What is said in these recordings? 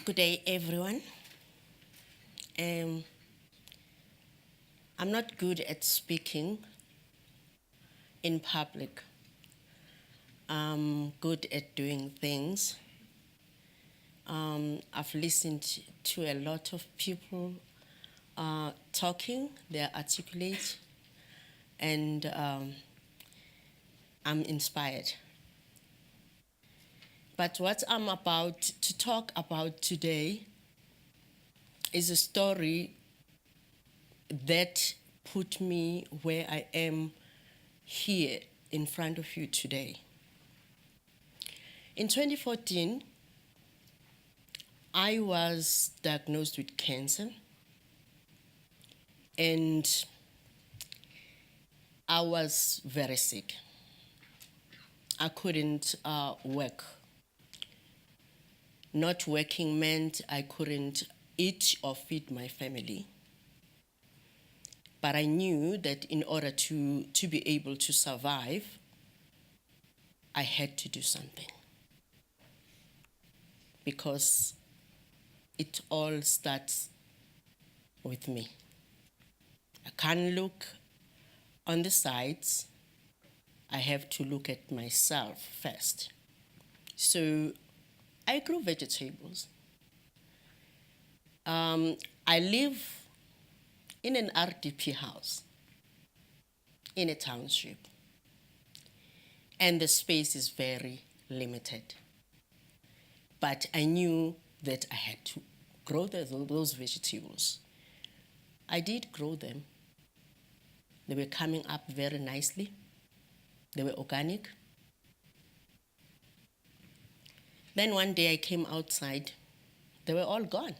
Good day, everyone. I'm not good at speaking in public. I'm good at doing things. I've listened to a lot of people talking, they're articulate, and I'm inspired. But what I'm about to talk about today is a story that put me where I am here in front of you today. In 2014, I was diagnosed with cancer, and I was very sick. I couldn't work. Not working meant I couldn't eat or feed my family. But I knew that in order to be able to survive, I had to do something. Because it all starts with me. I can't look on the sides. I have to look at myself first. So I grew vegetables. I live in an RDP house in a township, and the space is very limited. But I knew that I had to grow those vegetables. I did grow them. They were coming up very nicely. They were organic. Then one day I came outside. They were all gone.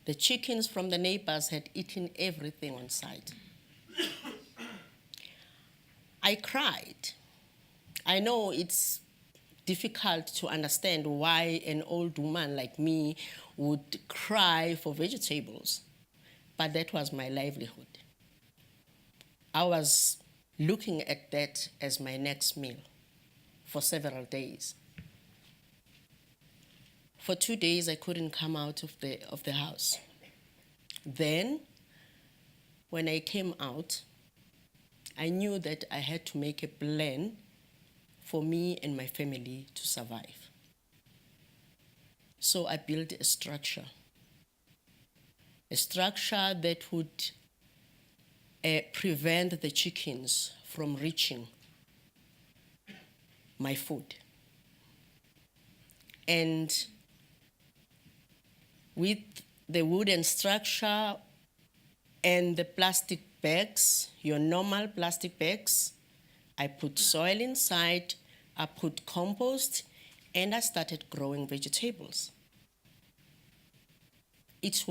The chickens from the neighbors had eaten everything on site. I cried. I know it's difficult to understand why an old woman like me would cry for vegetables, but that was my livelihood. I was looking at that as my next meal for several days. For 2 days, I couldn't come out of the house. Then, when I came out, I knew that I had to make a plan for me and my family to survive. So I built a structure that would prevent the chickens from reaching my food. And with the wooden structure and the plastic bags, your normal plastic bags, I put soil inside, I put compost, and I started growing vegetables. It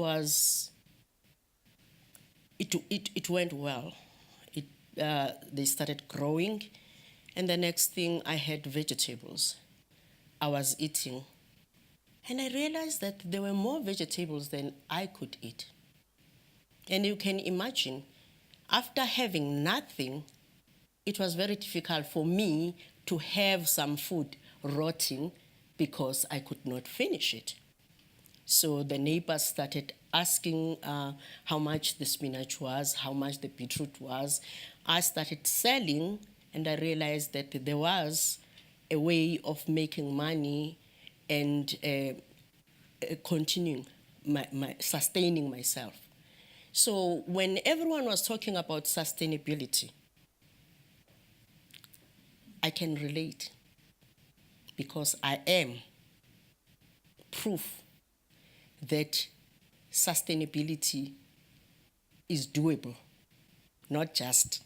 went well. They started growing, and the next thing I had vegetables. I was eating, and I realized that there were more vegetables than I could eat. And you can imagine, after having nothing, it was very difficult for me to have some food rotting because I could not finish it. So the neighbors started asking how much the spinach was, how much the beetroot was. I started selling, and I realized that there was a way of making money and continuing sustaining myself. So when everyone was talking about sustainability, I can relate because I am proof that sustainability is doable, not just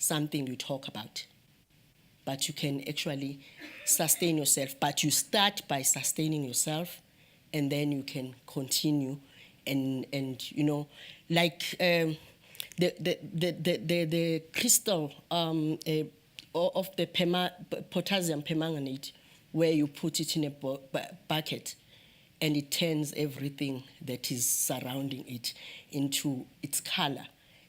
something you talk about, but you can actually sustain yourself. But you start by sustaining yourself, and then you can continue and you know, like the crystal of the potassium permanganate, where you put it in a bucket and it turns everything that is surrounding it into its color.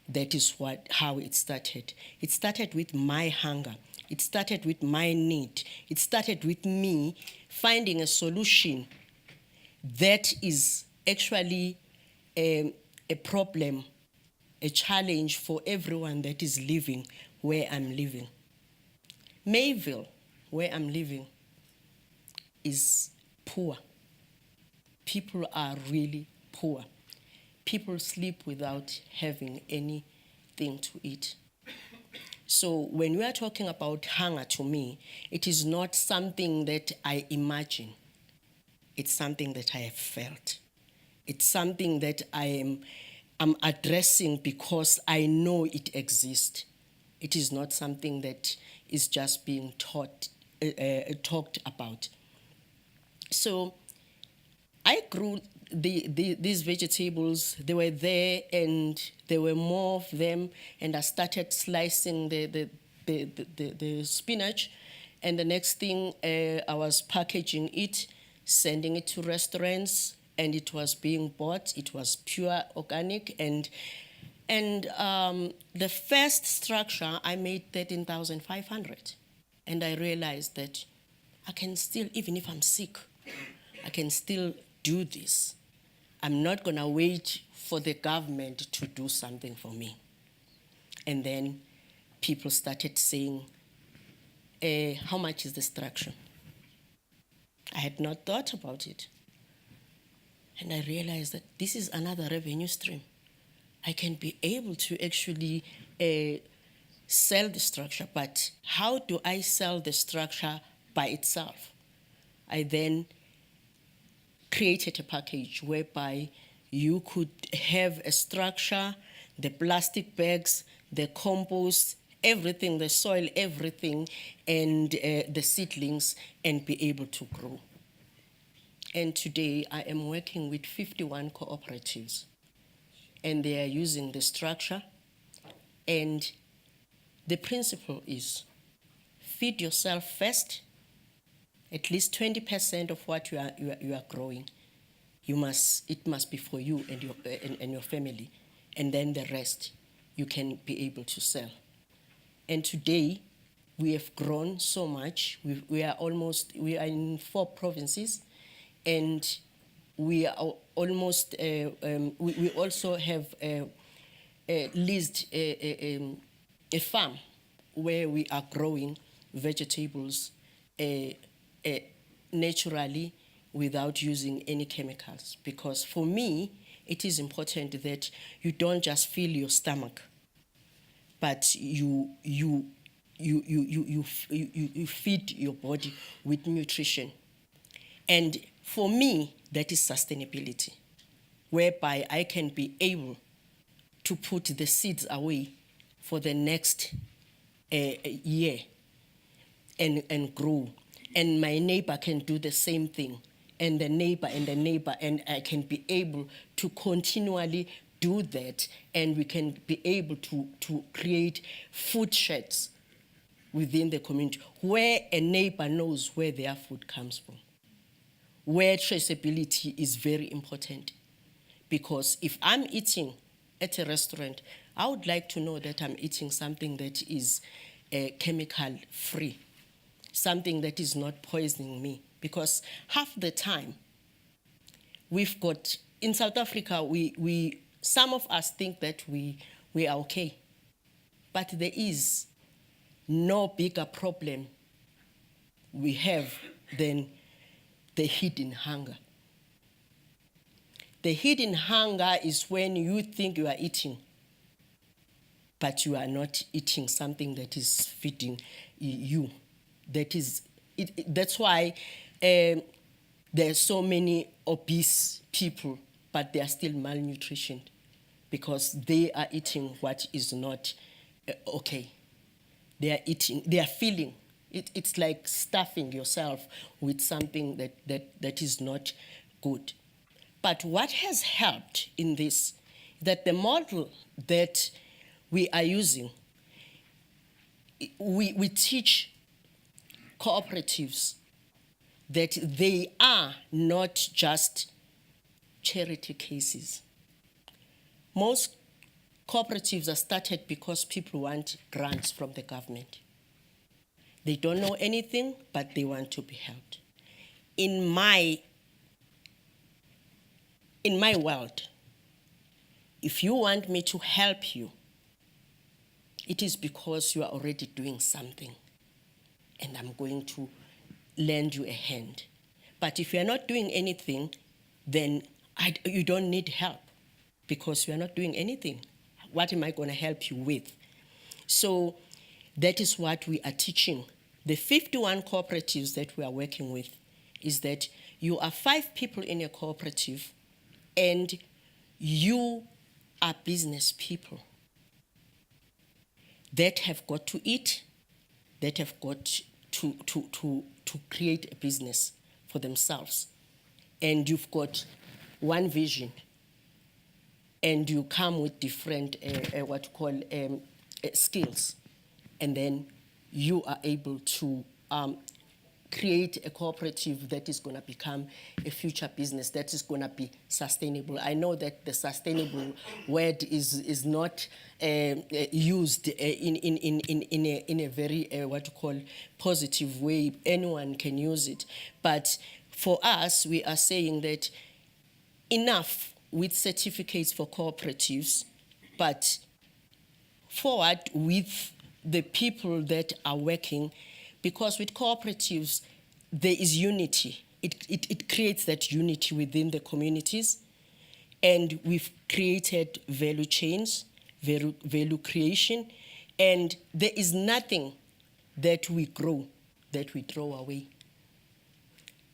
That is how it started. It started with my hunger. It started with my need. It started with me finding a solution that is actually a problem, a challenge for everyone that is living where I'm living. Mayville, where I'm living, is poor. People are really poor. People sleep without having anything to eat. So when we are talking about hunger, to me, it is not something that I imagine. It's something that I have felt. It's something that I'm addressing because I know it exists. It is not something that is just being talked about. So I grew these vegetables. They were there, and there were more of them. And I started slicing the spinach, and the next thing I was packaging it, sending it to restaurants, and it was being bought. It was pure organic, and the first structure I made 13,500, and I realized that I can still, even if I'm sick, I can still do this. I'm not going to wait for the government to do something for me. And then people started saying, how much is the structure? I had not thought about it. And I realized that this is another revenue stream. I can be able to actually sell the structure, but how do I sell the structure by itself? I then created a package whereby you could have a structure, the plastic bags, the compost, everything, the soil, everything, and the seedlings, and be able to grow. And today I am working with 51 cooperatives, and they are using the structure. And the principle is feed yourself first. At least 20% of what you are growing, it must be for you and your family, and then the rest you can be able to sell. And today we have grown so much. We are in 4 provinces, and we are almost. We also have leased a farm where we are growing vegetables naturally without using any chemicals. Because for me, it is important that you don't just fill your stomach, but you feed your body with nutrition. And for me, that is sustainability, whereby I can be able to put the seeds away for the next year and grow. And my neighbor can do the same thing, and the neighbor, and I can be able to continually do that, and we can be able to create food sheds within the community where a neighbor knows where their food comes from, where traceability is very important. Because if I'm eating at a restaurant, I would like to know that I'm eating something that is chemical free, something that is not poisoning me. Because half the time, we've got, in South Africa, we some of us think that we are okay. But there is no bigger problem we have than the hidden hunger. The hidden hunger is when you think you are eating, but you are not eating something that is feeding you. That's why there are so many obese people, but they are still malnutritioned, because they are eating what is not okay. They are feeling. It's like stuffing yourself with something that is not good. But what has helped in this, that the model that we are using, we teach cooperatives that they are not just charity cases. Most cooperatives are started because people want grants from the government. They don't know anything, but they want to be helped. In my in my world, if you want me to help you, it is because you are already doing something, and I'm going to lend you a hand. But if you're not doing anything, then you don't need help, because you are not doing anything. What am I going to help you with? So that is what we are teaching. The 51 cooperatives that we are working with is that you are 5 people in a cooperative, and you are business people that have got to eat, that have got to create a business for themselves. And you've got one vision, and you come with different what you call skills, and then you are able to create a cooperative that is going to become a future business that is going to be sustainable. I know that the sustainable word is not used in a very what you call positive way. Anyone can use it, but for us, we are saying that enough with certificates for cooperatives, but forward with the people that are working, because with cooperatives, there is unity. It creates that unity within the communities, and we've created value chains, value creation, and there is nothing that we grow that we throw away.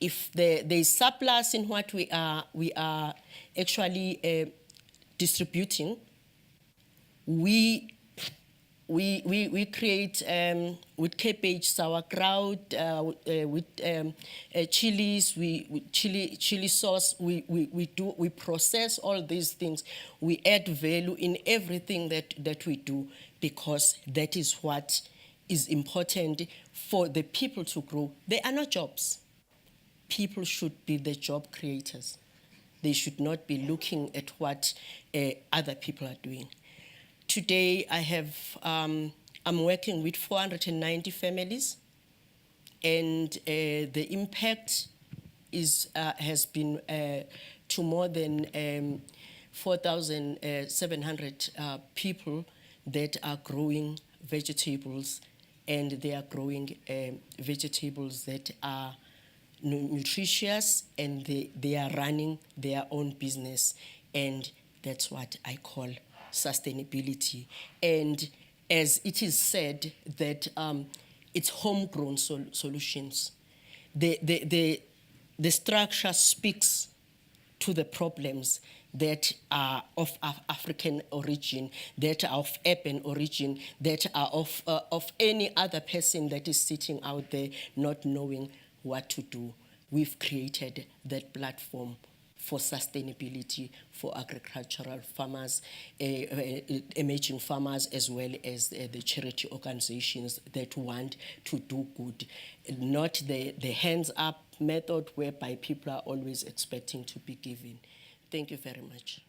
If there is surplus in what we are actually distributing, we create with cabbage, sauerkraut, with chilies, chili sauce. We process all these things. We add value in everything that we do, because that is what is important for the people to grow. They are not jobs. People should be the job creators. They should not be looking at what other people are doing. Today, I'm working with 490 families, and the impact has been to more than 4,700 people that are growing vegetables, and they are growing vegetables that are nutritious, and they are running their own business, and that's what I call sustainability. And as it is said that it's homegrown solutions. The structure speaks to the problems that are of African origin, that are of urban origin, that are of any other person that is sitting out there not knowing what to do. We've created that platform for sustainability for agricultural farmers, emerging farmers, as well as the charity organizations that want to do good. Not the hands-up method whereby people are always expecting to be given. Thank you very much.